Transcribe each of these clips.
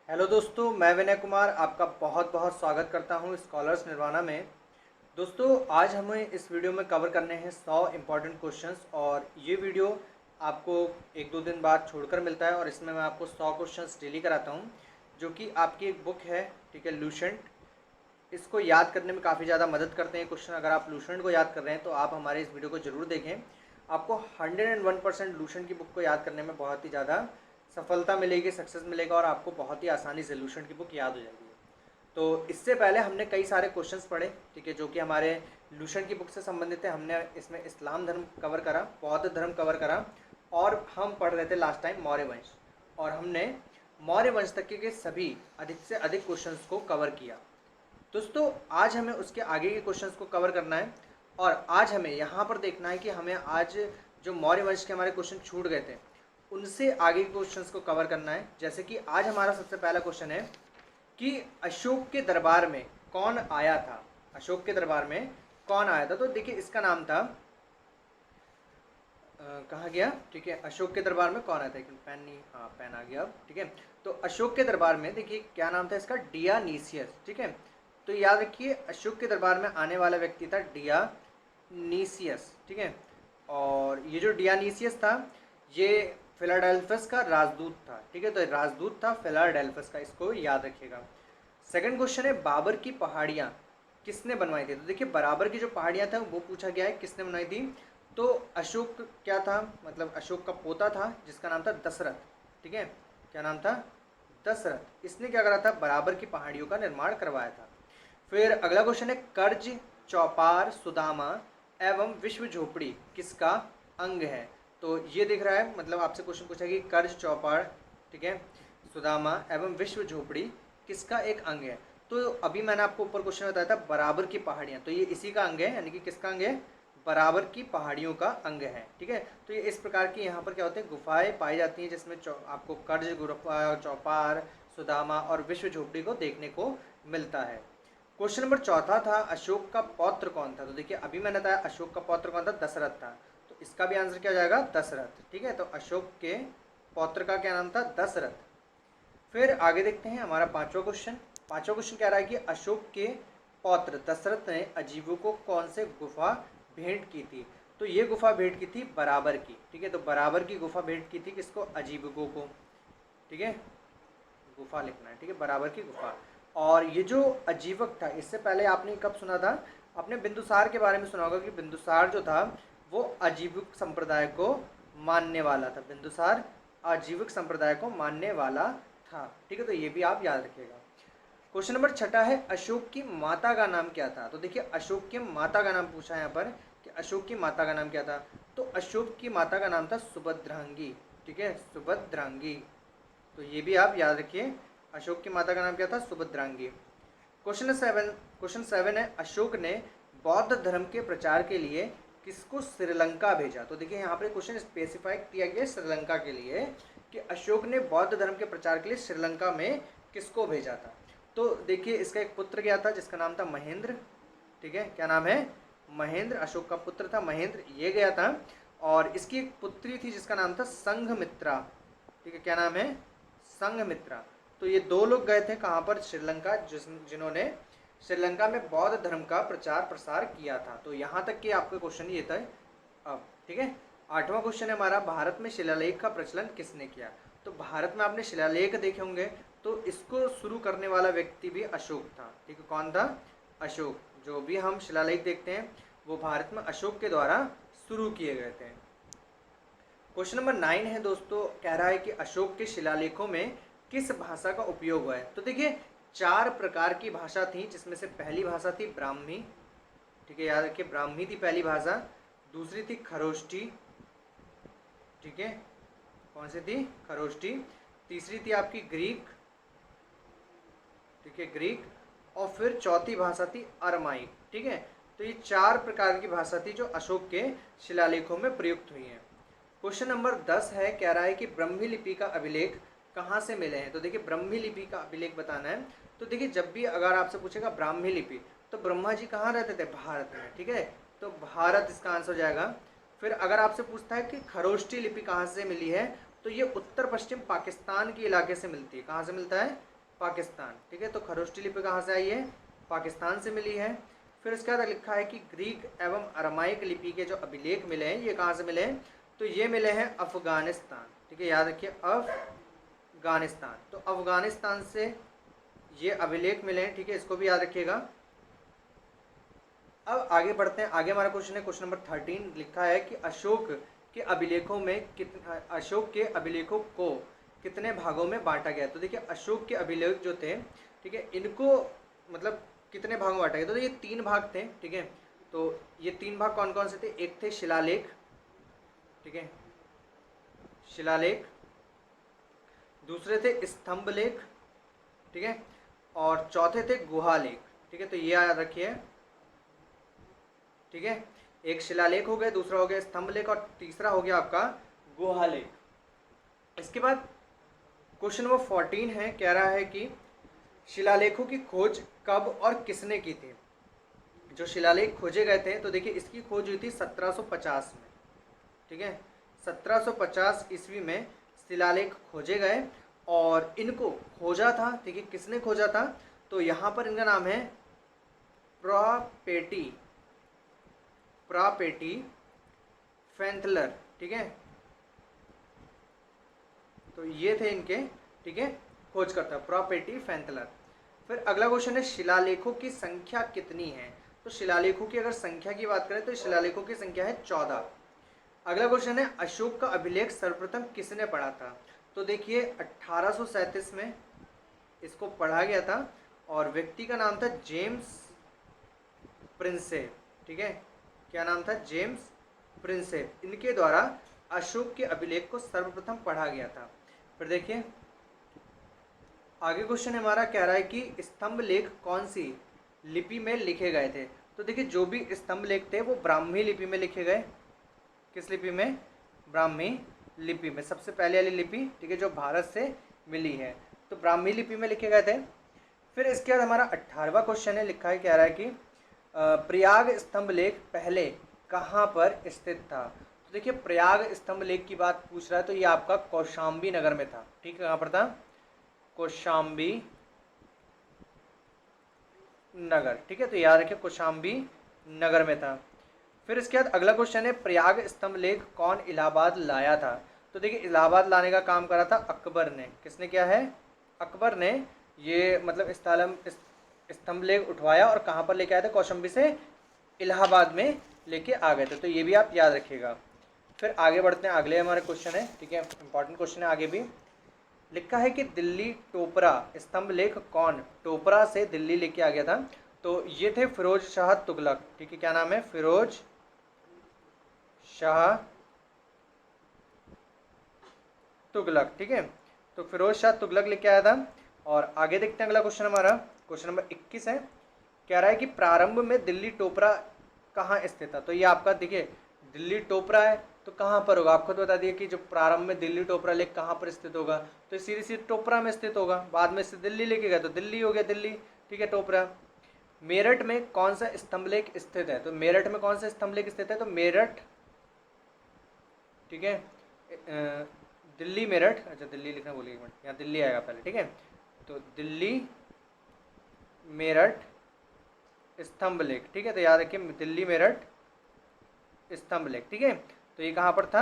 Hello दोस्तों, मैं विनय कुमार आपका बहुत बहुत स्वागत करता हूं स्कॉलर्स निर्वाणा में। दोस्तों, आज हमें इस वीडियो में कवर करने हैं 100 इम्पॉर्टेंट क्वेश्चंस और ये वीडियो आपको एक दो दिन बाद छोड़कर मिलता है और इसमें मैं आपको 100 क्वेश्चंस डेली कराता हूं, जो कि आपकी एक बुक है, ठीक है, लूसेंट। इसको याद करने में काफ़ी ज़्यादा मदद करते हैं क्वेश्चन। अगर आप लूसेंट को याद कर रहे हैं तो आप हमारे इस वीडियो को ज़रूर देखें। आपको 101% लूसेंट की बुक को याद करने में बहुत ही ज़्यादा सफलता मिलेगी, सक्सेस मिलेगा और आपको बहुत ही आसानी से लूसेंट की बुक याद हो जाएगी। तो इससे पहले हमने कई सारे क्वेश्चंस पढ़े, ठीक है, जो कि हमारे लूसेंट की बुक से संबंधित है। हमने इसमें इस्लाम धर्म कवर करा, बौद्ध धर्म कवर करा और हम पढ़ रहे थे लास्ट टाइम मौर्य वंश, और हमने मौर्य वंश तक के सभी अधिक से अधिक क्वेश्चंस को कवर किया। दोस्तों, आज हमें उसके आगे के क्वेश्चंस को कवर करना है और आज हमें यहाँ पर देखना है कि हमें आज जो मौर्य वंश के हमारे क्वेश्चन छूट गए थे उनसे आगे के क्वेश्चंस को कवर करना है। जैसे कि आज हमारा सबसे पहला क्वेश्चन है कि अशोक के दरबार में कौन आया था। अशोक के दरबार में कौन आया था? तो देखिए, इसका नाम था कहाँ गया, ठीक है, अशोक के दरबार में कौन आया था? पेन नहीं, हाँ पेन आ गया अब, ठीक है। तो अशोक के दरबार में देखिए क्या नाम था इसका, डियानीसियस, ठीक है। तो याद रखिए, अशोक के दरबार में आने वाला व्यक्ति था डियानीसियस, ठीक है। और ये जो डियानीसियस था ये फिलाडेल्फस का राजदूत था, ठीक है। तो राजदूत था फिलाडेल्फस का, इसको याद रखिएगा। सेकंड क्वेश्चन है, बाबर की पहाड़ियाँ किसने बनवाई थी? तो देखिए, बराबर की जो पहाड़ियाँ था वो पूछा गया है किसने बनवाई थी। तो अशोक क्या था, मतलब अशोक का पोता था जिसका नाम था दशरथ, ठीक है। क्या नाम था? दशरथ। इसने क्या करा था, बराबर की पहाड़ियों का निर्माण करवाया था। फिर अगला क्वेश्चन है, कर्ज, चौपार, सुदामा एवं विश्व झोपड़ी किसका अंग है? तो ये दिख रहा है, मतलब आपसे क्वेश्चन पूछा कि कर्ज, चौपार, ठीक है, सुदामा एवं विश्व झोपड़ी किसका एक अंग है। तो अभी मैंने आपको ऊपर क्वेश्चन बताया था बराबर की पहाड़ियाँ, तो ये इसी का अंग है, यानी कि किसका अंग है? बराबर की पहाड़ियों का अंग है, ठीक है। तो ये इस प्रकार की यहाँ पर क्या होते हैं, गुफाएं पाई जाती हैं जिसमें आपको कर्ज गुफा, चौपार, सुदामा और विश्व झोपड़ी को देखने को मिलता है। क्वेश्चन नंबर चौथा था, अशोक का पौत्र कौन था? तो देखिए, अभी मैंने बताया अशोक का पौत्र कौन था, दशरथ था। तो इसका भी आंसर क्या हो जाएगा, दशरथ, ठीक है। तो अशोक के पौत्र का क्या नाम था, दशरथ। फिर आगे देखते हैं हमारा पांचवा क्वेश्चन। पांचवा क्वेश्चन कह रहा है कि अशोक के पौत्र दशरथ ने अजीबों को कौन से गुफा भेंट की थी? तो ये गुफा भेंट की थी बराबर की, ठीक है। तो बराबर की गुफा भेंट की थी किसको? अजीबकों को, ठीक है। गुफा लिखना है, ठीक है, बराबर की गुफा। और ये जो अजीवक था, इससे पहले आपने कब सुना था? आपने बिंदुसार के बारे में सुना होगा कि बिंदुसार जो था वो अजीवक संप्रदाय को मानने वाला था। बिंदुसार अजीवक संप्रदाय को मानने वाला था, ठीक है। तो ये भी आप याद रखिएगा। क्वेश्चन नंबर छठा है, अशोक की माता का नाम क्या था? तो देखिए, अशोक की माता का नाम पूछा है यहाँ पर कि अशोक की माता का नाम क्या था। तो अशोक की माता का नाम था सुभद्रांगी, ठीक है, सुभद्रांगी। तो ये भी आप याद रखिए, अशोक की माता का नाम क्या था, सुभद्रांगी। क्वेश्चन 7 है, अशोक ने बौद्ध धर्म के प्रचार के लिए किसको श्रीलंका भेजा? तो देखिए, यहाँ पर क्वेश्चन स्पेसिफाई किया गया श्रीलंका के लिए कि अशोक ने बौद्ध धर्म के प्रचार के लिए श्रीलंका में किसको भेजा था। तो देखिए, इसका एक पुत्र गया था जिसका नाम था महेंद्र, ठीक है। क्या नाम है? महेंद्र। अशोक का पुत्र था महेंद्र, ये गया था। और इसकी एक पुत्री थी जिसका नाम था संघमित्रा, ठीक है। क्या नाम है? संघमित्रा। तो ये दो लोग गए थे कहाँ पर? श्रीलंका, जिन्होंने श्रीलंका में बौद्ध धर्म का प्रचार प्रसार किया था। तो यहाँ तक कि आपका क्वेश्चन ये था अब, ठीक है। आठवां क्वेश्चन है हमारा, भारत में शिलालेख का प्रचलन किसने किया? तो भारत में आपने शिलालेख देखे होंगे, तो इसको शुरू करने वाला व्यक्ति भी अशोक था, ठीक है। कौन था? अशोक। जो भी हम शिलालेख देखते हैं वो भारत में अशोक के द्वारा शुरू किए गए थे। क्वेश्चन नंबर 9 है दोस्तों, कह रहा है कि अशोक के शिलालेखों में किस भाषा का उपयोग हुआ है? तो देखिए, 4 प्रकार की भाषा थी जिसमें से पहली भाषा थी ब्राह्मी, ठीक है, याद रखिए, ब्राह्मी थी पहली भाषा। दूसरी थी खरोष्ठी, ठीक है, कौन सी थी? खरोष्ठी। तीसरी थी आपकी ग्रीक, ठीक है, ग्रीक। और फिर चौथी भाषा थी अरमाइक, ठीक है। तो ये 4 प्रकार की भाषा थी जो अशोक के शिलालेखों में प्रयुक्त हुई हैं। क्वेश्चन नंबर 10 है, कह रहा है कि ब्रह्मी लिपि का अभिलेख कहाँ से मिले हैं? तो देखिए, ब्रह्मी लिपि का अभिलेख बताना है। तो देखिए, जब भी अगर आपसे पूछेगा ब्राह्मी लिपि, तो ब्रह्मा जी कहाँ रहते थे? भारत में, ठीक है। तो भारत इसका आंसर हो जाएगा। फिर अगर आपसे पूछता है कि खरोष्ठी लिपि कहाँ से मिली है, तो ये उत्तर पश्चिम पाकिस्तान के इलाके से मिलती है। कहाँ से मिलता है? पाकिस्तान, ठीक है। तो खरोष्टी लिपि कहाँ से आई है? पाकिस्तान से मिली है। फिर उसके बाद लिखा है कि ग्रीक एवं अरामाइक लिपि के जो अभिलेख मिले हैं ये कहाँ से मिले हैं? तो ये मिले हैं अफगानिस्तान, ठीक है, याद रखिए अफगानिस्तान। तो अफगानिस्तान से ये अभिलेख मिले हैं, ठीक है, इसको भी याद रखिएगा। अब आगे बढ़ते हैं। आगे हमारा क्वेश्चन है क्वेश्चन नंबर 13। लिखा है कि अशोक के अभिलेखों को कितने भागों में बांटा गया? तो देखिए अशोक के अभिलेख जो थे, ठीक है, इनको मतलब कितने भागों में बांटा गया? तो ये 3 भाग थे, ठीक है। तो ये 3 भाग कौन कौन से थे? एक थे शिलालेख, ठीक है, शिलालेख। दूसरे थे स्तंभ लेख, ठीक है, और चौथे थे गुहालेख, ठीक है। तो ये याद रखिए, ठीक है। एक शिलालेख हो गया, दूसरा हो गया स्तंभ लेख और तीसरा हो गया आपका गुहालेख। इसके बाद क्वेश्चन नंबर 14 है, कह रहा है कि शिलालेखों की खोज कब और किसने की थी? जो शिलालेख खोजे गए थे, तो देखिए इसकी खोज हुई थी 1750 में, ठीक है। 1750 ईस्वी में शिलालेख खोजे गए और इनको खोजा था, ठीक है, किसने खोजा था? तो यहाँ पर इनका नाम है प्रापेटी फैंथलर, ठीक है। तो ये थे इनके, ठीक है, खोजकर्ता प्रापेटी फैंथलर। फिर अगला क्वेश्चन है शिलालेखों की संख्या कितनी है? तो शिलालेखों की अगर संख्या की बात करें तो शिलालेखों की संख्या है 14। अगला क्वेश्चन है अशोक का अभिलेख सर्वप्रथम किसने पढ़ा था? तो देखिए 1837 में इसको पढ़ा गया था और व्यक्ति का नाम था जेम्स प्रिंसेप, ठीक है। क्या नाम था? James Prinsep. इनके द्वारा अशोक के अभिलेख को सर्वप्रथम पढ़ा गया था। फिर देखिए आगे क्वेश्चन हमारा कह रहा है कि स्तंभ लेख कौन सी लिपि में लिखे गए थे? तो देखिए जो भी स्तंभ लेख थे वो ब्राह्मी लिपि में लिखे गए। किस लिपि में? ब्राह्मी लिपि में। सबसे पहले वाली लिपि, ठीक है, जो भारत से मिली है, तो ब्राह्मी लिपि में लिखे गए थे। फिर इसके बाद हमारा 18वां क्वेश्चन है, लिखा है, कह रहा है कि प्रयाग स्तंभ लेख पहले कहाँ पर स्थित था? तो देखिए प्रयाग स्तंभ लेख की बात पूछ रहा है, तो ये आपका कौशाम्बी नगर में था, ठीक है। कहाँ पर था? कौशाम्बी नगर, ठीक है। तो याद रखिए कौशाम्बी नगर में था। फिर इसके बाद अगला क्वेश्चन है प्रयाग स्तंभ लेख कौन इलाहाबाद लाया था? तो देखिए इलाहाबाद लाने का काम करा था अकबर ने। किसने किया है? अकबर ने ये मतलब स्तंभ लेख उठवाया और कहाँ पर लेके आए थे? कौशाम्बी से इलाहाबाद में लेके आ गए थे। तो ये भी आप याद रखिएगा। फिर आगे बढ़ते हैं, अगले हमारे क्वेश्चन है, ठीक है, इंपॉर्टेंट क्वेश्चन है आगे भी। लिखा है कि दिल्ली टोपरा स्तंभ लेख कौन टोपरा से दिल्ली लेके आ गया था? तो ये थे फिरोज शाह तुगलक, ठीक है। क्या नाम है? फिरोज शाह तुगलक, ठीक है। तो फिरोज शाह तुगलक लेके आया था। और आगे देखते हैं अगला क्वेश्चन हमारा, क्वेश्चन नंबर 21 है, कह रहा है कि प्रारंभ में दिल्ली टोपरा कहाँ स्थित था? तो ये आपका देखिए दिल्ली टोपरा है तो कहाँ पर होगा? आप खुद बता दिए कि जो प्रारंभ में दिल्ली टोपरा लेक कहाँ पर स्थित होगा? तो सीधी टोपरा में स्थित होगा। बाद में से दिल्ली लेके गए तो दिल्ली हो गया, दिल्ली, ठीक है, टोपरा। मेरठ में कौन सा स्तंभ लेख स्थित है? तो मेरठ में कौन सा स्तंभ लेख स्थित है? तो मेरठ, ठीक है, दिल्ली मेरठ, अच्छा दिल्ली लिखना बोलिए, एक मिनट, यहाँ दिल्ली आएगा पहले, ठीक है। तो दिल्ली मेरठ स्तंभ लेख, ठीक है। तो याद रखिए दिल्ली मेरठ स्तंभ लेख, ठीक है। तो ये कहाँ पर था?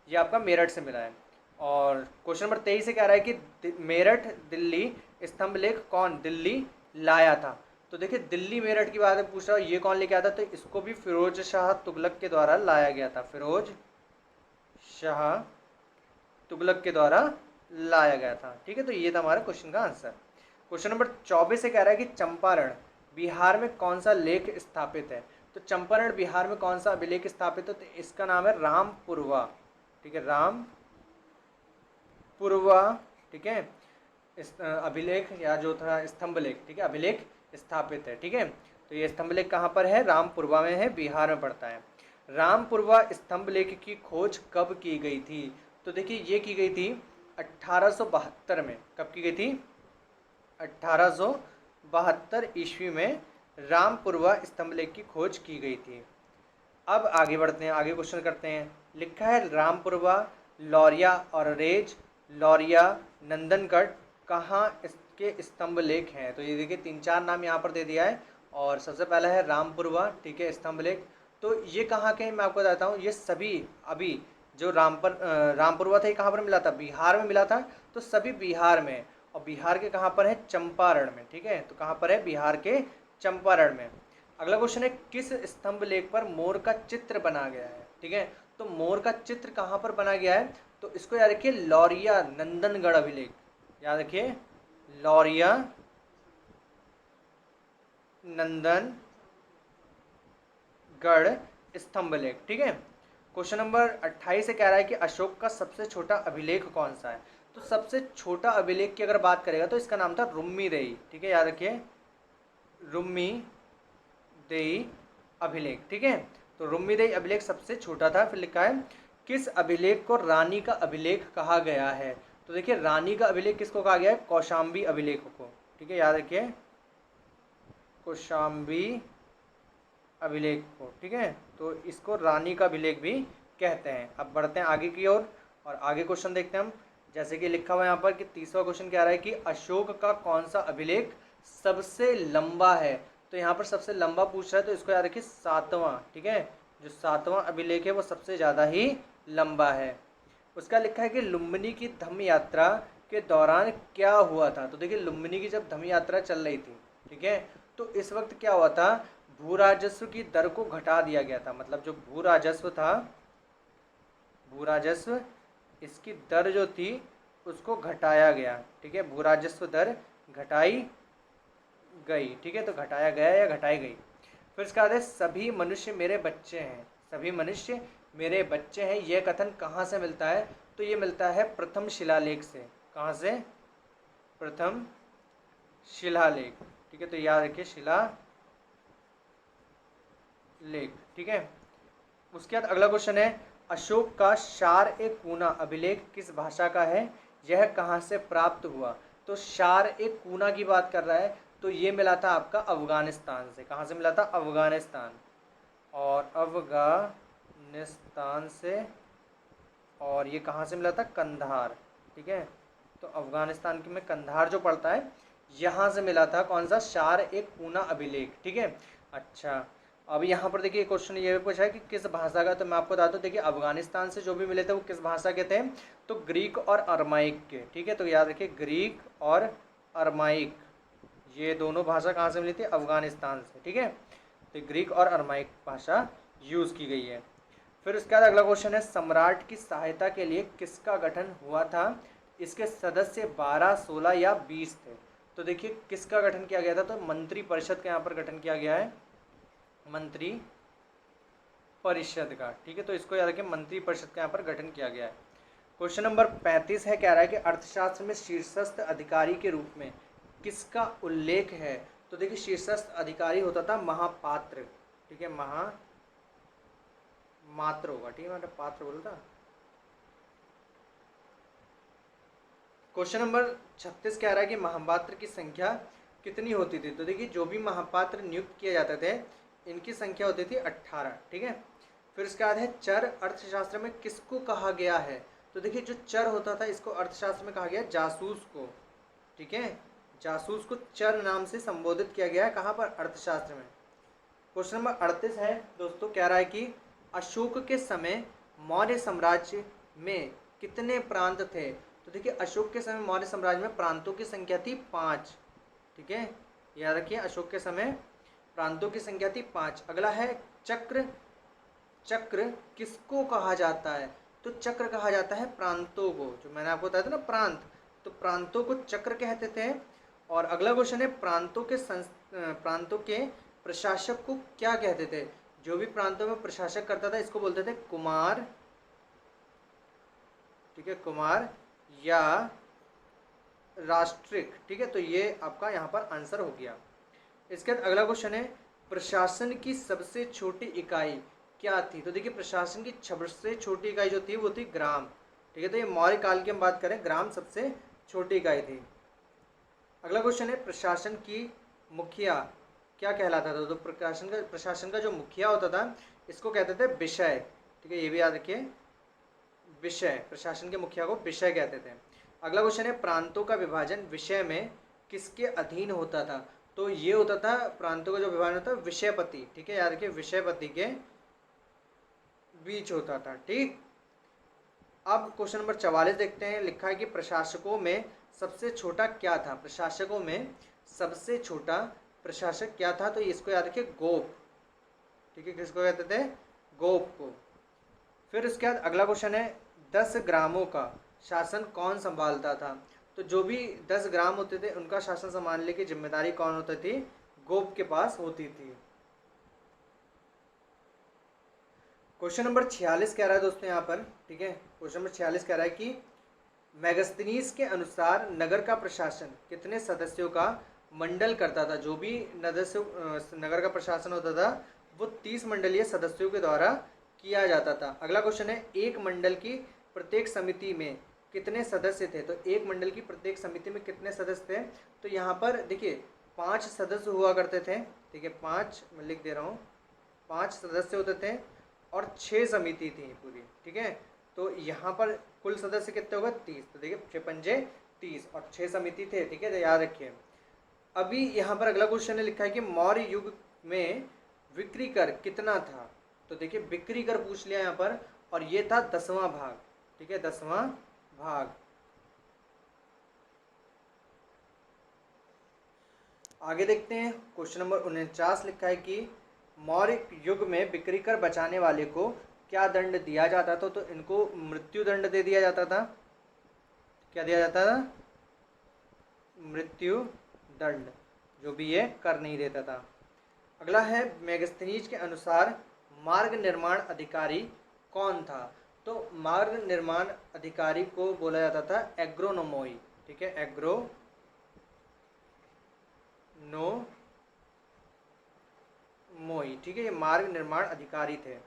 ये आपका मेरठ से मिला है। और क्वेश्चन नंबर 23 से कह रहा है कि मेरठ दिल्ली स्तंभ लेख कौन दिल्ली लाया था? तो देखिए दिल्ली मेरठ की बात पूछ रहा हूँ, ये कौन लेके आया था? तो इसको भी फिरोज शाह तुगलक के द्वारा लाया गया था। फिरोज शाह तुगलक के द्वारा लाया गया था, ठीक है। तो ये था हमारा क्वेश्चन का आंसर। क्वेश्चन नंबर 24 से कह रहा है कि चंपारण बिहार में कौन सा लेख स्थापित है? तो चंपारण बिहार में कौन सा अभिलेख स्थापित है? तो इसका नाम है रामपुरवा, ठीक है, रामपुरवा, ठीक है। इस अभिलेख या जो था स्तंभ लेख, ठीक है, अभिलेख स्थापित है, ठीक है। तो ये स्तंभ लेख कहाँ पर है? रामपुरवा में है, बिहार में पड़ता है। रामपुरवा स्तंभ लेख की खोज कब की गई थी? तो देखिए ये की गई थी 1872 में। कब की गई थी? 1872 ईस्वी में रामपुरवा स्तंभ लेख की खोज की गई थी। अब आगे बढ़ते हैं, आगे क्वेश्चन करते हैं। लिखा है रामपुरवा, लौरिया और रेज, लौरिया, नंदनगढ़, कहाँ इसके स्तंभ लेख हैं? तो ये देखिए 3-4 नाम यहाँ पर दे दिया है और सबसे पहला है रामपुरवा, ठीक है, स्तंभ लेख। तो ये कहाँ के हैं मैं आपको बताता हूँ। ये सभी अभी जो रामपुरवा था ये कहाँ पर मिला था? बिहार में मिला था। तो सभी बिहार में, और बिहार के कहाँ पर है? चंपारण में, ठीक है। तो कहाँ पर है? बिहार के चंपारण में। अगला क्वेश्चन है किस स्तंभ लेख पर मोर का चित्र बना गया है? ठीक है, तो मोर का चित्र कहाँ पर बना गया है? तो इसको याद रखिए लौरिया नंदनगढ़ अभिलेख, याद रखिए लौरिया नंदनगढ़ स्तंभ लेख, ठीक है। क्वेश्चन नंबर 28 से कह रहा है कि अशोक का सबसे छोटा अभिलेख कौन सा है? तो सबसे छोटा अभिलेख की अगर बात करेगा तो इसका नाम था रुम्मी देई, ठीक है, याद रखिए रुम्मी देई अभिलेख, ठीक है। तो रुम्मी देई अभिलेख सबसे छोटा था। फिर लिखा है किस अभिलेख को रानी का अभिलेख कहा गया है? तो देखिए रानी का अभिलेख किसको कहा गया है? कौशाम्बी अभिलेख को, ठीक है, याद रखिए कौशाम्बी अभिलेख को, ठीक है। तो इसको रानी का अभिलेख भी कहते हैं। अब बढ़ते हैं आगे की ओर और आगे क्वेश्चन देखते हैं हम। जैसे कि लिखा हुआ है यहाँ पर कि 30वां क्वेश्चन क्या रहा है कि अशोक का कौन सा अभिलेख सबसे लंबा है? तो यहाँ पर सबसे लंबा पूछ रहा है तो इसको याद रखिए 7वां, ठीक है, जो 7वां अभिलेख है वो सबसे ज़्यादा ही लंबा है। उसका लिखा है कि लुम्बिनी की धम्म यात्रा के दौरान क्या हुआ था? तो देखिए लुम्बिनी की जब धम्म यात्रा चल रही थी, ठीक है, तो इस वक्त क्या हुआ था? भू राजस्व की दर को घटा दिया गया था। मतलब जो भू राजस्व था, भू राजस्व इसकी दर जो थी उसको घटाया गया, ठीक है, भू राजस्व दर घटाई गई, ठीक है, तो घटाया गया या घटाई गई। फिर इसका बाद है सभी मनुष्य मेरे बच्चे हैं, सभी मनुष्य मेरे बच्चे हैं, यह कथन कहाँ से मिलता है? तो ये मिलता है प्रथम शिलालेख से। कहाँ से? प्रथम शिलालेख, ठीक है, तो याद रखिए शिलालेख, ठीक है। उसके बाद अगला क्वेश्चन है अशोक का शार ए कूना अभिलेख किस भाषा का है? यह कहाँ से प्राप्त हुआ? तो शार ए कूना की बात कर रहा है तो ये मिला था आपका अफगानिस्तान से। कहाँ से मिला था? अफगानिस्तान, और अफगानिस्तान से, और ये कहाँ से मिला था? कंधार, ठीक है, तो अफगानिस्तान में कंधार जो पड़ता है यहाँ से मिला था कौन सा? शार ए कूना अभिलेख, ठीक है। अच्छा, अब यहाँ पर देखिए क्वेश्चन ये भी पूछा है कि किस भाषा का? तो मैं आपको बताता हूँ, देखिए अफगानिस्तान से जो भी मिले थे वो किस भाषा के थे? तो ग्रीक और अरमाइक के, ठीक है, तो याद रखिए ग्रीक और अरमाइक ये दोनों भाषा कहाँ से मिली थी? अफगानिस्तान से, ठीक है, तो ग्रीक और अरमाइक भाषा यूज़ की गई है। फिर उसके बाद अगला क्वेश्चन है सम्राट की सहायता के लिए किसका गठन हुआ था? इसके सदस्य 12, 16 या 20 थे। तो देखिए किसका गठन किया गया था? तो मंत्री परिषद का यहाँ पर गठन किया गया है, मंत्री परिषद का, ठीक है, तो इसको याद रखिए मंत्री परिषद का यहाँ पर गठन किया गया है। क्वेश्चन नंबर 35 है, कह रहा है कि अर्थशास्त्र में शीर्षस्थ अधिकारी के रूप में किसका उल्लेख है? तो देखिए शीर्षस्थ अधिकारी होता था महापात्र, ठीक है, महामात्र होगा, ठीक है, मैंने पात्र बोलता। क्वेश्चन नंबर 36 कह रहा है कि महापात्र की संख्या कितनी होती थी? तो देखिए जो भी महापात्र नियुक्त किए जाते थे इनकी संख्या होती थी 18, ठीक है। फिर इसके बाद है चर अर्थशास्त्र में किसको कहा गया है? तो देखिए जो चर होता था इसको अर्थशास्त्र में कहा गया जासूस को, ठीक है, जासूस को चर नाम से संबोधित किया गया है। कहाँ पर? अर्थशास्त्र में। क्वेश्चन नंबर 38 है दोस्तों, कह रहा है कि अशोक के समय मौर्य साम्राज्य में कितने प्रांत थे? तो देखिए अशोक के समय मौर्य साम्राज्य में प्रांतों की संख्या थी 5, ठीक है, याद रखिए अशोक के समय प्रांतों की संख्या थी 5। अगला है चक्र, चक्र किसको कहा जाता है? तो चक्र कहा जाता है प्रांतों को, जो मैंने आपको बताया था ना प्रांत, तो प्रांतों को चक्र कहते थे। और अगला क्वेश्चन है प्रांतों के प्रशासक को क्या कहते थे? जो भी प्रांतों में प्रशासक करता था इसको बोलते थे कुमार, ठीक है, कुमार या राष्ट्रिक, ठीक है, तो ये आपका यहाँ पर आंसर हो गया। इसके बाद अगला क्वेश्चन है प्रशासन की सबसे छोटी इकाई क्या थी? तो देखिए प्रशासन की सबसे छोटी इकाई जो थी वो थी ग्राम, ठीक है, तो ये मौर्य काल की हम बात करें ग्राम सबसे छोटी इकाई थी। अगला क्वेश्चन है प्रशासन की मुखिया क्या कहलाता था? तो प्रशासन का जो मुखिया होता था इसको कहते थे विषय, ठीक है, ये भी याद रखिए विषय, प्रशासन के मुखिया को विषय कहते थे। अगला क्वेश्चन है प्रांतों का विभाजन विषय में किसके अधीन होता था? तो ये होता था प्रांतों का जो विभाजन होता है विषयपति, ठीक है, याद रखिए विषयपति के बीच होता था। ठीक, अब क्वेश्चन नंबर 44 देखते हैं। लिखा है कि प्रशासकों में सबसे छोटा क्या था? प्रशासकों में सबसे छोटा प्रशासक क्या था? तो इसको याद रखिए गोप, ठीक है, किसको कहते थे? गोप को। फिर उसके बाद अगला क्वेश्चन है 10 ग्रामों का शासन कौन संभालता था? तो जो भी 10 ग्राम होते थे उनका शासन संभालने की जिम्मेदारी कौन होती थी? गोप के पास होती थी। क्वेश्चन नंबर 46 कह रहा है दोस्तों यहाँ पर, ठीक है, क्वेश्चन नंबर 46 कह रहा है कि मैगस्थनीज के अनुसार नगर का प्रशासन कितने सदस्यों का मंडल करता था? जो भी नगर का प्रशासन होता था वो 30 मंडलीय सदस्यों के द्वारा किया जाता था। अगला क्वेश्चन है एक मंडल की प्रत्येक समिति में कितने सदस्य थे? तो एक मंडल की प्रत्येक समिति में कितने सदस्य थे? तो यहाँ पर देखिए 5 सदस्य हुआ करते थे, ठीक है, 5 मैं लिख दे रहा हूँ, 5 सदस्य होते थे और 6 समिति थी पूरी, ठीक है। तो यहाँ पर कुल सदस्य कितने होगा? 30। तो देखिए 6 पंजे 30 और 6 समिति थे, ठीक है, तो याद रखिए। अभी यहाँ पर अगला क्वेश्चन लिखा है कि मौर्य युग में बिक्री कर कितना था? तो देखिए बिक्री कर पूछ लिया यहाँ पर और ये था 10वां भाग, ठीक है, 10वां भाग। आगे देखते हैं क्वेश्चन नंबर 49 लिखा है कि मौर्य युग में बिक्री कर बचाने वाले को क्या दंड दिया जाता था? तो इनको मृत्यु दंड दे दिया जाता था। क्या दिया जाता था? मृत्यु दंड, जो भी ये कर नहीं देता था। अगला है मेगस्थनीज के अनुसार मार्ग निर्माण अधिकारी कौन था? तो मार्ग निर्माण अधिकारी को बोला जाता था एग्रोनोमोई, ठीक है, एग्रोनोमोई, ठीक है, ये मार्ग निर्माण अधिकारी थे।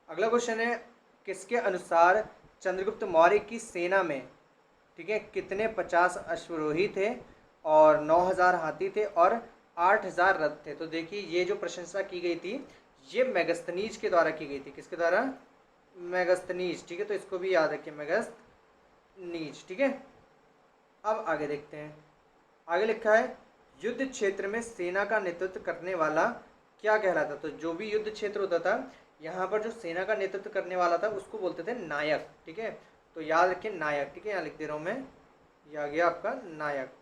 अगला क्वेश्चन है किसके अनुसार चंद्रगुप्त मौर्य की सेना में, ठीक है, कितने 50 अश्वरोही थे और 9000 हाथी थे और 8000 रथ थे? तो देखिए ये जो प्रशंसा की गई थी ये मेगस्थनीज के द्वारा की गई थी। किसके द्वारा? मेगस्थनीज, ठीक है, तो इसको भी याद रखिए, मेगस्थनीज, ठीक है। अब आगे देखते हैं। आगे लिखा है युद्ध क्षेत्र में सेना का नेतृत्व करने वाला क्या कहलाता? तो जो भी युद्ध क्षेत्र होता था यहाँ पर जो सेना का नेतृत्व करने वाला था उसको बोलते थे नायक, ठीक है, तो याद रखिए नायक, ठीक है, यहाँ लिख दे रहा हूँ मैं, ये आ गया आपका नायक।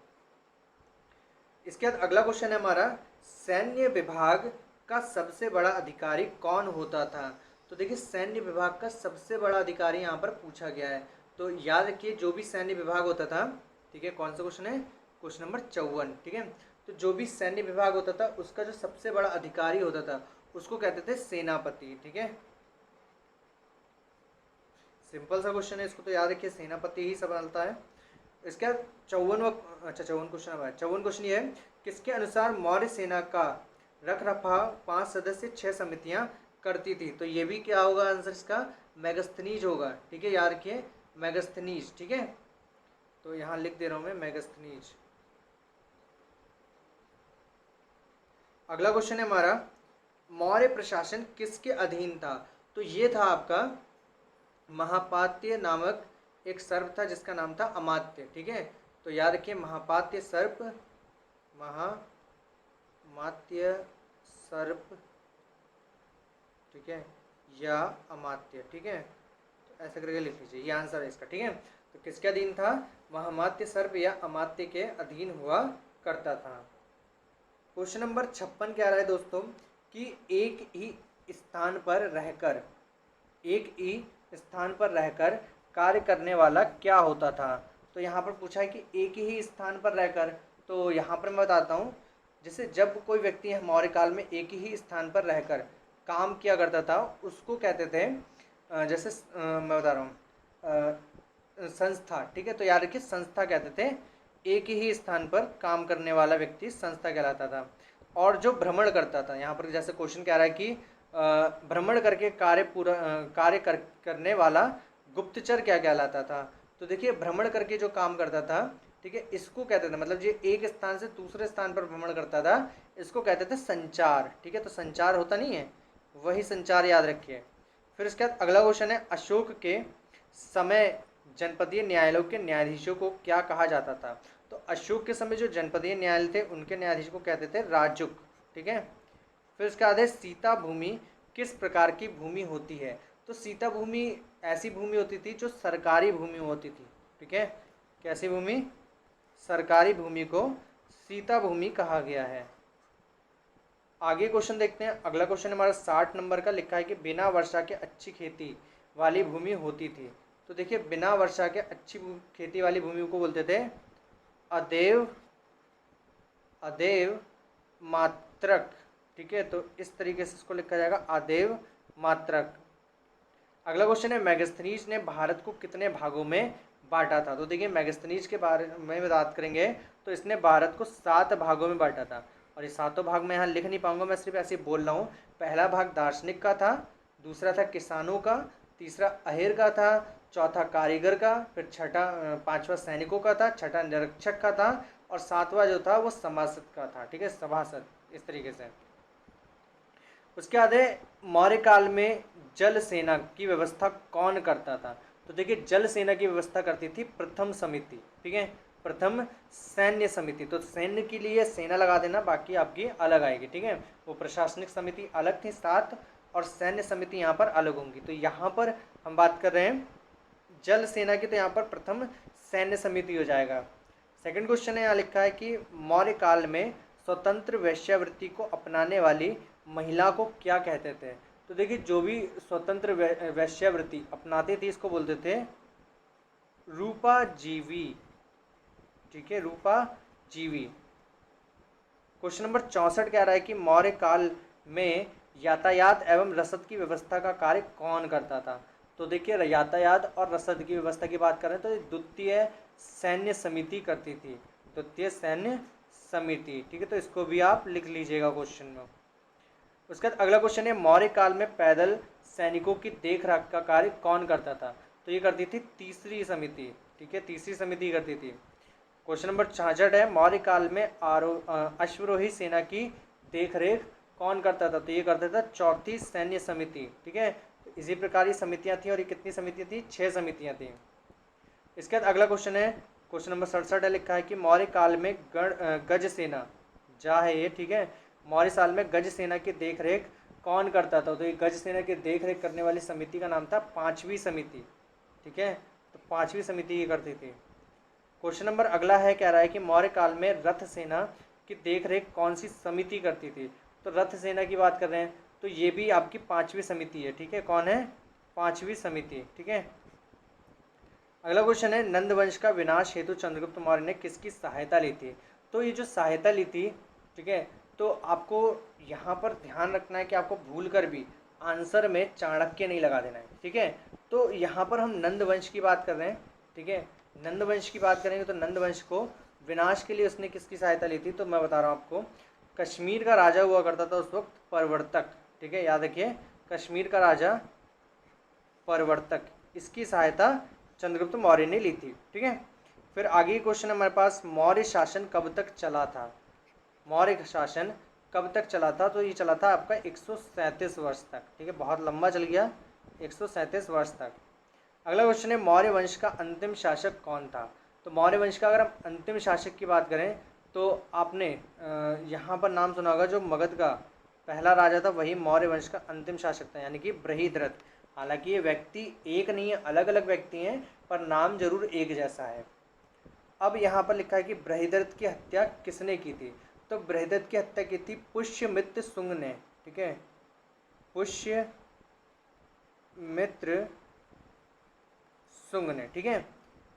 इसके बाद अगला क्वेश्चन है हमारा सैन्य विभाग का सबसे बड़ा अधिकारी कौन होता था? तो देखिए सैन्य विभाग का सबसे बड़ा अधिकारी यहाँ पर पूछा गया है, तो याद रखिए जो भी सैन्य विभाग होता था, ठीक है, कौन सा क्वेश्चन है? क्वेश्चन नंबर 54, ठीक है, तो जो भी सैन्य विभाग होता था उसका जो सबसे बड़ा अधिकारी होता था उसको कहते थे सेनापति, ठीक है, सिंपल सा क्वेश्चन है, इसको तो याद रखिए सेनापति ही संभालता है। इसके बाद 54 क्वेश्चन है। 54 क्वेश्चन ये है किसके अनुसार मौर्य सेना का रख रखाव 5 सदस्य 6 समितियां करती थी? तो ये भी क्या होगा आंसर इसका? मेगस्थनीज होगा, ठीक है, याद रखिए मेगस्थनीज, ठीक है, तो यहाँ लिख दे रहा हूँ मैं मेगस्थनीज। अगला क्वेश्चन है हमारा मौर्य प्रशासन किसके अधीन था? तो ये था आपका महापात्य नामक एक सर्प था जिसका नाम था अमात्य, ठीक है, तो याद रखिए महापात्य सर्प, महामात्य सर्प, ठीक है, या अमात्य, ठीक है, तो ऐसा करके लिख लीजिए, ये आंसर है इसका, ठीक है। तो किसके अधीन था? महामात्य सर्प या अमात्य के अधीन हुआ करता था। क्वेश्चन नंबर 56 क्या रहा है दोस्तों कि एक ही स्थान पर रहकर कार्य करने वाला क्या होता था? तो यहाँ पर पूछा है कि एक ही स्थान पर रहकर, तो यहाँ पर मैं बताता हूँ, जैसे जब कोई व्यक्ति मौर्य काल में एक ही स्थान पर रहकर काम किया करता था उसको कहते थे जैसे मैं बता रहा हूँ संस्था, ठीक है, तो याद रखिए संस्था कहते थे, एक ही स्थान पर काम करने वाला व्यक्ति संस्था कहलाता था। और जो भ्रमण करता था, यहाँ पर जैसे क्वेश्चन कह रहा है कि भ्रमण करके कार्य करने वाला गुप्तचर क्या कहलाता था? तो देखिए भ्रमण करके जो काम करता था, ठीक है, इसको कहते थे, मतलब ये एक स्थान से दूसरे स्थान पर भ्रमण करता था, इसको कहते थे संचार, ठीक है, तो संचार होता नहीं है, वही संचार, याद रखिए। फिर इसके बाद अगला क्वेश्चन है अशोक के समय जनपदीय न्यायालयों के न्यायाधीशों को क्या कहा जाता था? तो अशोक के समय जो जनपदीय न्यायालय थे उनके न्यायाधीश को कहते थे राजुक, ठीक है। फिर उसके बाद है सीता भूमि किस प्रकार की भूमि होती है? तो सीता भूमि ऐसी भूमि होती थी जो सरकारी भूमि होती थी, ठीक है। कैसी भूमि? सरकारी भूमि को सीता भूमि कहा गया है। आगे क्वेश्चन देखते हैं। अगला क्वेश्चन हमारा 60 नंबर का लिखा है कि बिना वर्षा के अच्छी खेती वाली भूमि होती थी। तो देखिए बिना वर्षा के अच्छी खेती वाली भूमि को बोलते थे अदेव अदेव मात्रक, ठीक है। तो इस तरीके से इसको लिखा जाएगा अदेव मात्रक। अगला क्वेश्चन है मैगस्थनीज ने भारत को कितने भागों में बांटा था? तो देखिए मैगस्थनीज के बारे में बात करेंगे तो इसने भारत को 7 भागों में बांटा था। और ये 7 भाग में यहाँ लिख नहीं पाऊंगा, मैं सिर्फ ऐसे ही बोल रहा हूँ। पहला भाग दार्शनिक का था, दूसरा था किसानों का, तीसरा अहेर का था, चौथा कारीगर का, फिर पांचवा सैनिकों का था, छठा निरीक्षक का था, और सातवां जो था वो सभासद का था, ठीक है, सभासद, इस तरीके से। उसके बाद है मौर्य काल में जल सेना की व्यवस्था कौन करता था? तो देखिए जल सेना की व्यवस्था करती थी प्रथम समिति, ठीक है, प्रथम सैन्य समिति। तो सैन्य के लिए सेना लगा देना, बाकी आपकी अलग आएगी, ठीक है। वो प्रशासनिक समिति अलग थी 7 और सैन्य समिति यहाँ पर अलग होंगी। तो यहाँ पर हम बात कर रहे हैं जल सेना की, तो यहाँ पर प्रथम सैन्य समिति हो जाएगा। सेकंड क्वेश्चन है यहाँ लिखा है कि मौर्य काल में स्वतंत्र वेश्यावृत्ति को अपनाने वाली महिला को क्या कहते थे? तो देखिए जो भी स्वतंत्र वेश्यावृत्ति अपनाते थे इसको बोलते थे रूपा जीवी, ठीक है, रूपा जीवी। क्वेश्चन नंबर 64 कह रहा है कि मौर्य काल में यातायात एवं रसद की व्यवस्था का कार्य कौन करता था? तो देखिए यातायात और रसद की व्यवस्था की बात करें तो द्वितीय सैन्य समिति करती थी, द्वितीय सैन्य समिति, ठीक है। तो इसको भी आप लिख लीजिएगा क्वेश्चन में। उसके बाद अगला क्वेश्चन है मौर्य काल में पैदल सैनिकों की देखरेख का कार्य कौन करता था? तो ये करती थी तीसरी समिति, ठीक है, तीसरी समिति करती थी। क्वेश्चन नंबर 66 है मौर्य काल में अश्वरोही सेना की देखरेख कौन करता था? तो ये करता था चौथी सैन्य समिति, ठीक है। तो इसी प्रकार की समितियां थी, और ये कितनी समितियां थी? 6 समितियां थी। इसके बाद अगला क्वेश्चन है क्वेश्चन नंबर 67 है लिखा है कि मौर्य काल में गज सेना जा है ये, ठीक है, मौर्य साल में गज सेना की देखरेख कौन करता था? तो ये गज सेना की देखरेख करने वाली समिति का नाम था पांचवी समिति, ठीक है। तो पांचवी समिति ये करती थी। क्वेश्चन नंबर अगला है कह रहा है कि मौर्य काल में रथ सेना की देखरेख कौन सी समिति करती थी? तो रथ सेना की बात कर रहे हैं तो ये भी आपकी पांचवी समिति है, ठीक है। कौन है? पांचवी समिति, ठीक है। अगला क्वेश्चन है नंद वंश का विनाश हेतु चंद्रगुप्त मौर्य ने किसकी सहायता ली थी? तो ये जो सहायता ली थी, ठीक है, तो आपको यहाँ पर ध्यान रखना है कि आपको भूल कर भी आंसर में चाणक्य नहीं लगा देना है, ठीक है। तो यहाँ पर हम नंद वंश की बात कर रहे हैं, ठीक है। नंद वंश की बात करेंगे तो नंद वंश को विनाश के लिए उसने किसकी सहायता ली थी? तो मैं बता रहा हूँ आपको, कश्मीर का राजा हुआ करता था उस वक्त परवर्तक, ठीक है, याद रखिए, कश्मीर का राजा परवर्तक, इसकी सहायता चंद्रगुप्त मौर्य ने ली थी, ठीक है। फिर आगे क्वेश्चन हमारे पास मौर्य शासन कब तक चला था? मौर्य शासन कब तक चला था? तो ये चला था आपका 137 वर्ष तक, ठीक है, बहुत लंबा चल गया, 137 वर्ष तक। अगला क्वेश्चन है मौर्य वंश का अंतिम शासक कौन था? तो मौर्य वंश का अगर हम अंतिम शासक की बात करें तो आपने यहाँ पर नाम सुना होगा, जो मगध का पहला राजा था वही मौर्य वंश का अंतिम शासक था, यानी कि बृहद्रथ। हालांकि ये व्यक्ति एक नहीं है, अलग अलग व्यक्ति हैं, पर नाम जरूर एक जैसा है। अब यहाँ पर लिखा है कि बृहद्रथ की हत्या किसने की थी? तो बृहद्रथ की हत्या की थी पुष्यमित्र शुंग ने, ठीक है, पुष्यमित्र शुंग ने, ठीक है।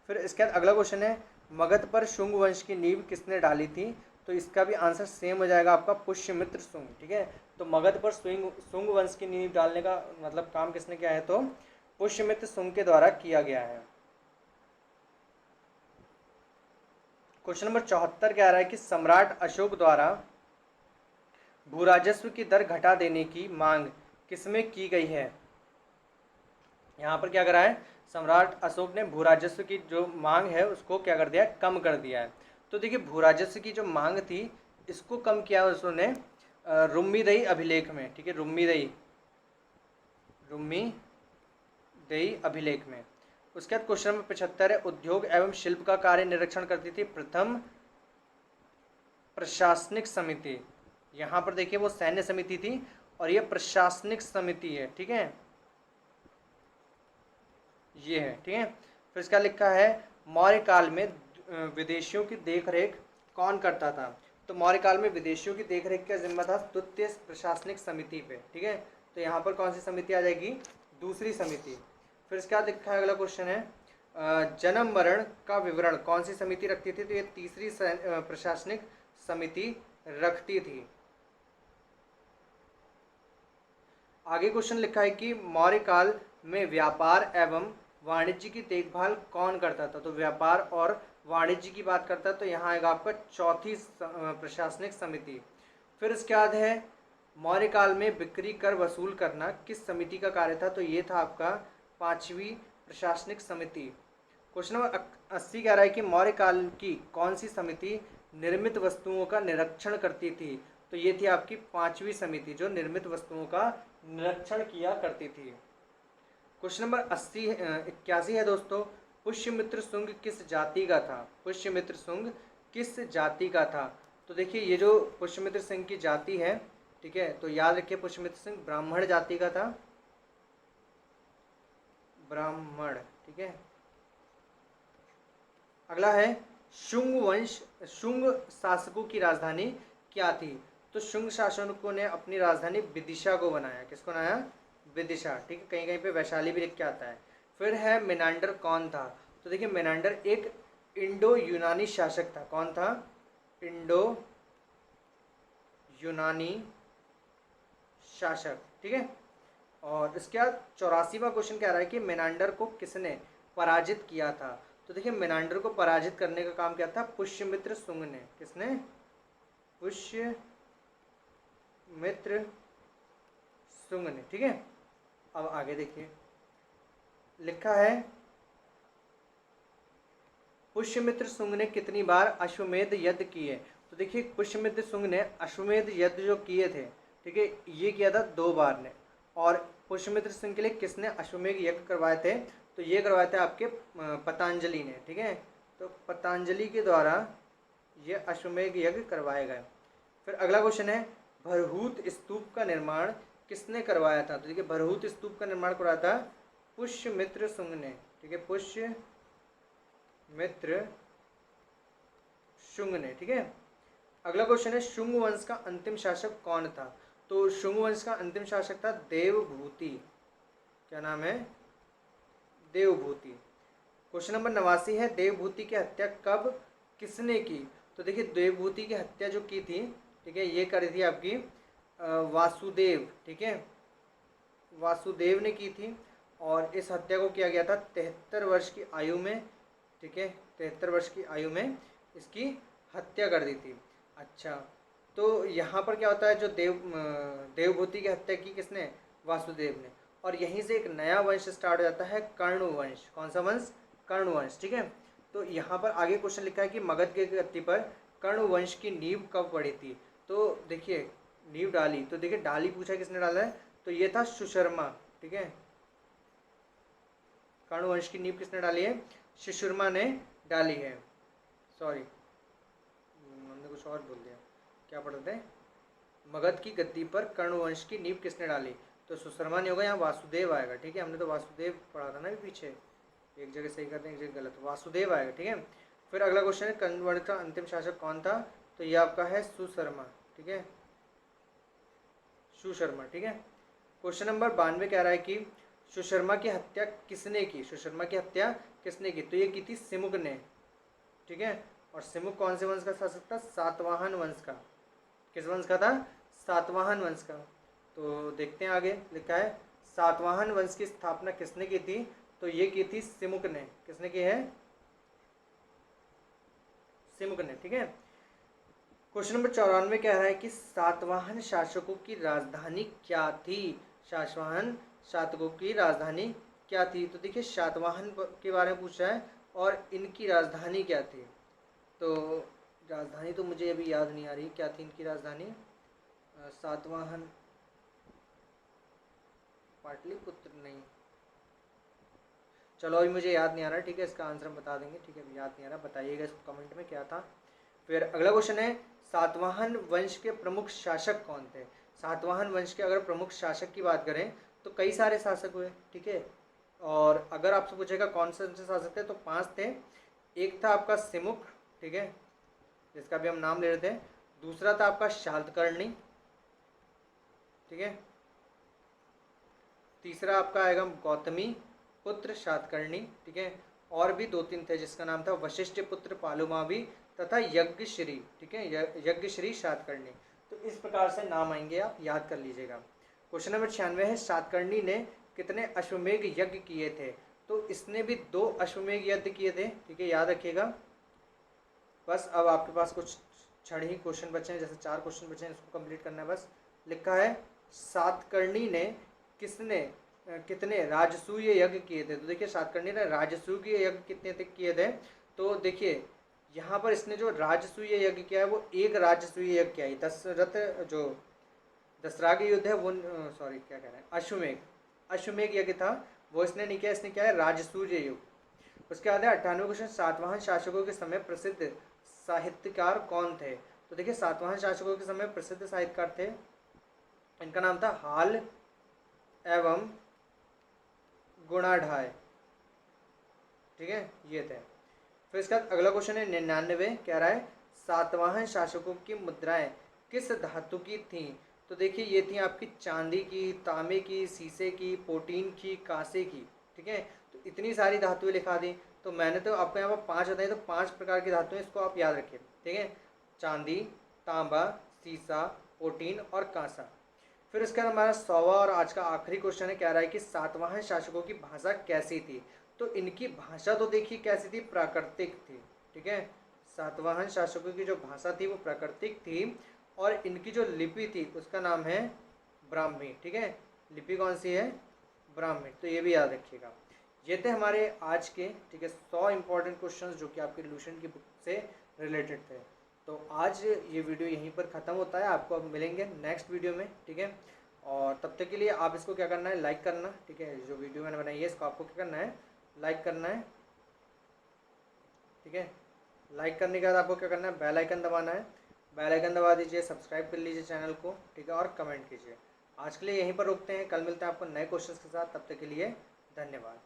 फिर इसके बाद अगला क्वेश्चन है मगध पर शुंग वंश की नींव किसने डाली थी? तो इसका भी आंसर सेम हो जाएगा आपका, पुष्यमित्र शुंग, ठीक है। तो मगध पर शुंग वंश की नींव डालने का मतलब काम किसने किया है? तो पुष्यमित्र शुंग के द्वारा किया गया है। क्वेश्चन नंबर 74 कह रहा है कि सम्राट अशोक द्वारा भूराजस्व की दर घटा देने की मांग किसमें की गई है? यहाँ पर क्या करा है, सम्राट अशोक ने भूराजस्व की जो मांग है उसको क्या कर दिया है? कम कर दिया है। तो देखिए भूराजस्व की जो मांग थी इसको कम किया उसने रुम्मीदई अभिलेख में, ठीक है, रुम्मीदई अभिलेख में। उसके बाद क्वेश्चन नंबर 75 है, उद्योग एवं शिल्प का कार्य निरीक्षण करती थी प्रथम प्रशासनिक समिति। यहाँ पर देखिए वो सैन्य समिति थी और ये प्रशासनिक समिति है, ठीक है, ये है, ठीक है। फिर इसका लिखा है मौर्य काल में विदेशियों की देखरेख कौन करता था। तो मौर्य काल में विदेशियों की देखरेख का जिम्मा था द्वितीय प्रशासनिक समिति पे, ठीक है। तो यहाँ पर कौन सी समिति आ जाएगी, दूसरी समिति। फिर इसका लिखा है, अगला क्वेश्चन है जन्म मरण का विवरण कौन सी समिति रखती थी। तो ये तीसरी प्रशासनिक समिति रखती थी। आगे क्वेश्चन लिखा है कि मौर्य काल में व्यापार एवं वाणिज्य की देखभाल कौन करता था। तो व्यापार और वाणिज्य की बात करता है, तो यहाँ आएगा आपका चौथी प्रशासनिक समिति। फिर इसके बाद है मौर्य काल में बिक्री कर वसूल करना किस समिति का कार्य था। तो ये था आपका पांचवी प्रशासनिक समिति। क्वेश्चन नंबर 80 कह रहा है कि मौर्य काल की कौन सी समिति निर्मित वस्तुओं का निरीक्षण करती थी। तो ये थी आपकी पांचवी समिति जो निर्मित वस्तुओं का निरीक्षण किया करती थी। क्वेश्चन नंबर 81 है दोस्तों, पुष्यमित्र शुंग किस जाति का था। पुष्यमित्र शुंग किस जाति का था। तो देखिए ये जो पुष्यमित्र सिंह की जाति है, ठीक है, तो याद रखिए पुष्यमित्र सिंह ब्राह्मण जाति का था, ब्राह्मण, ठीक है। अगला है शुंग वंश, शुंग शासकों की राजधानी क्या थी। तो शुंग शासकों ने अपनी राजधानी विदिशा को बनाया। किसको बनाया, विदिशा, ठीक है। कहीं कहीं पे वैशाली भी लिख के आता है। फिर है मेनांडर कौन था। तो देखिए मेनांडर एक इंडो यूनानी शासक था। कौन था, इंडो यूनानी शासक, ठीक है। और इसके बाद 84वां क्वेश्चन कह रहा है कि मेनांडर को किसने पराजित किया था। तो देखिए मेनांडर को पराजित करने का काम क्या था, पुष्यमित्र शुंग ने। किसने, पुष्यमित्र शुंग ने, ठीक है। अब आगे देखिए लिखा है पुष्यमित्र शुंग ने कितनी बार अश्वमेध यज्ञ किए। तो देखिए पुष्यमित्र शुंग ने अश्वमेध यज्ञ जो किए थे, ठीक है, ये किया था 2 बार ने। और पुष्यमित्र सिंह के लिए किसने अश्वमेध यज्ञ करवाए थे। तो ये करवाए थे आपके पतंजलि ने, ठीक है। तो पतंजलि के द्वारा ये अश्वमेध यज्ञ करवाए गए। फिर अगला क्वेश्चन है भरहूत स्तूप का निर्माण किसने करवाया था। तो देखिए भरहूत स्तूप का निर्माण करवाया था पुष्यमित्र शुंग ने, ठीक है, पुष्यमित्र शुंग ने, ठीक है। अगला क्वेश्चन है शुंग वंश का अंतिम शासक कौन था। तो शुंग वंश का अंतिम शासक था देवभूति। क्या नाम है, देवभूति। क्वेश्चन नंबर 89 है देवभूति की हत्या कब किसने की। तो देखिए देवभूति की हत्या जो की थी, ठीक है, ये करी थी आपकी वासुदेव, ठीक है, वासुदेव ने की थी। और इस हत्या को किया गया था 73 वर्ष की आयु में, ठीक है, 73 वर्ष की आयु में इसकी हत्या कर दी थी। अच्छा, तो यहाँ पर क्या होता है, जो देवभूति की हत्या की किसने, वासुदेव ने। और यहीं से एक नया वंश स्टार्ट हो जाता है, कर्ण वंश। कौन सा वंश, कर्ण वंश, ठीक है। तो यहाँ पर आगे क्वेश्चन लिखा है कि मगध के गद्दी पर कर्ण वंश की नींव कब पड़ी थी। तो देखिए नींव डाली, तो देखिए डाली पूछा किसने डाला है, तो ये था सुशर्मा, ठीक है। कर्ण वंश की नींव किसने डाली है, सुशर्मा ने डाली है। सॉरी हमने कुछ और बोल दिया, क्या पढ़ते हैं, मगध की गद्दी पर कर्ण वंश की नींव किसने डाली। तो सुशर्मा नहीं होगा, यहाँ वासुदेव आएगा, ठीक है। हमने तो वासुदेव पढ़ा था ना भी पीछे, एक जगह सही करते हैं एक जगह गलत, वासुदेव आएगा, ठीक है। फिर अगला क्वेश्चन है कर्ण वंश का अंतिम शासक कौन था। तो ये आपका है सुशर्मा, ठीक है, सुशर्मा, ठीक है। क्वेश्चन नंबर 92 कह रहा है कि सुशर्मा की हत्या किसने की। सुशर्मा की हत्या किसने की। तो ये की थी सिमुक ने, ठीक है। और सिमुक कौन से वंश का शासक था, सातवाहन वंश का। किस वंश का था, सातवाहन वंश का। तो देखते हैं आगे लिखा है सातवाहन वंश की स्थापना किसने की थी। तो ये की थी सिमुक ने। किसने की है, सिमुक ने, ठीक है। क्वेश्चन नंबर 94 कह रहा है कि सातवाहन शासकों की राजधानी क्या थी। सातवाहन शासकों की राजधानी क्या थी। तो देखिए सातवाहन के बारे में पूछा है और इनकी राजधानी क्या थी। तो राजधानी तो मुझे अभी याद नहीं आ रही क्या थी इनकी राजधानी। सातवाहन, पाटलिपुत्र नहीं, चलो अभी मुझे याद नहीं आ रहा, ठीक है, इसका आंसर हम बता देंगे, ठीक है, अभी याद नहीं आ रहा, बताइएगा इसको कमेंट में क्या था। फिर अगला क्वेश्चन है, सातवाहन वंश के प्रमुख शासक कौन थे। सातवाहन वंश के अगर प्रमुख शासक की बात करें तो कई सारे शासक हुए, ठीक है, और अगर आपसे पूछेगा कौन से शासक थे तो 5 थे। एक था आपका सिमुख, ठीक है, जिसका भी हम नाम ले रहे थे। दूसरा था आपका शातकर्णी, ठीक है। तीसरा आपका आएगा गौतमी पुत्र शातकर्णी, ठीक है। और भी 2-3 थे जिसका नाम था वशिष्ठ पुत्र पालुमावी तथा यज्ञश्री, ठीक है, यज्ञश्री शातकर्णी। तो इस प्रकार से नाम आएंगे, आप याद कर लीजिएगा। क्वेश्चन नंबर 96 है, शातकर्णी ने कितने अश्वमेघ यज्ञ किए थे। तो इसने भी 2 अश्वमेघ यज्ञ किए थे, ठीक है, याद रखिएगा। बस अब आपके पास कुछ क्षण ही क्वेश्चन बचे हैं, जैसे 4 क्वेश्चन बचे हैं, इसको कंप्लीट करना है बस। लिखा है, सातकर्णी ने कितने राजसूय यज्ञ किए थे। तो देखिए सातकर्णी ने राजसूय यज्ञ कितने किए थे। तो देखिए यहाँ पर इसने जो राजसूय यज्ञ किया है वो एक राजसूय यज्ञ किया है। दशरथ जो दसराग युद्ध है वो, सॉरी क्या कह रहे हैं, अश्वमेघ यज्ञ था, वो इसने नहीं किया, इसने क्या है राजसूय युग। उसके बाद है 98 क्वेश्चन, सातवाहन शासकों के समय प्रसिद्ध साहित्यकार कौन थे। तो देखिए सातवाहन शासकों के समय प्रसिद्ध साहित्यकार थे, इनका नाम था हाल एवं गुणाढ़ाय, ठीक है, ये थे। फिर इसका अगला क्वेश्चन है 99, कह रहा है सातवाहन शासकों की मुद्राएं किस धातु की थीं। तो देखिए ये थी आपकी चांदी की, तांबे की, शीशे की, पोटीन की, कांसे की, ठीक है। तो इतनी सारी धातुएं लिखा दी। तो मैंने तो आपको यहाँ पर 5 बताई, तो 5 प्रकार की धातुएं, इसको आप याद रखिए, ठीक है, चांदी, तांबा, शीशा, पोटीन और कांसा। फिर उसके बाद हमारा 100वां और आज का आखिरी क्वेश्चन है, कह रहा है कि सातवाहन शासकों की भाषा कैसी थी। तो इनकी भाषा तो देखिए कैसी थी, प्राकृतिक थी, ठीक है। सातवाहन शासकों की जो भाषा थी वो प्राकृतिक थी, और इनकी जो लिपि थी उसका नाम है ब्राह्मी, ठीक है। लिपि कौन सी है, ब्राह्मी। तो ये भी याद रखिएगा। ये थे हमारे आज के, ठीक है, 100 इंपॉर्टेंट क्वेश्चंस जो कि आपके इल्यूशन की बुक से रिलेटेड थे। तो आज ये वीडियो यहीं पर ख़त्म होता है, आपको अब मिलेंगे नेक्स्ट वीडियो में, ठीक है। और तब तक के लिए आप इसको क्या करना है, लाइक करना, ठीक है। जो वीडियो मैंने बनाई है इसको आपको क्या करना है, लाइक करना है, ठीक है। लाइक करने के बाद आपको क्या करना है, बेल आइकन दबाना है, बेल आइकन दबा दीजिए, सब्सक्राइब कर लीजिए चैनल को, ठीक है, और कमेंट कीजिए। आज के लिए यहीं पर रुकते हैं, कल मिलते हैं आपको नए क्वेश्चन के साथ, तब तक के लिए धन्यवाद।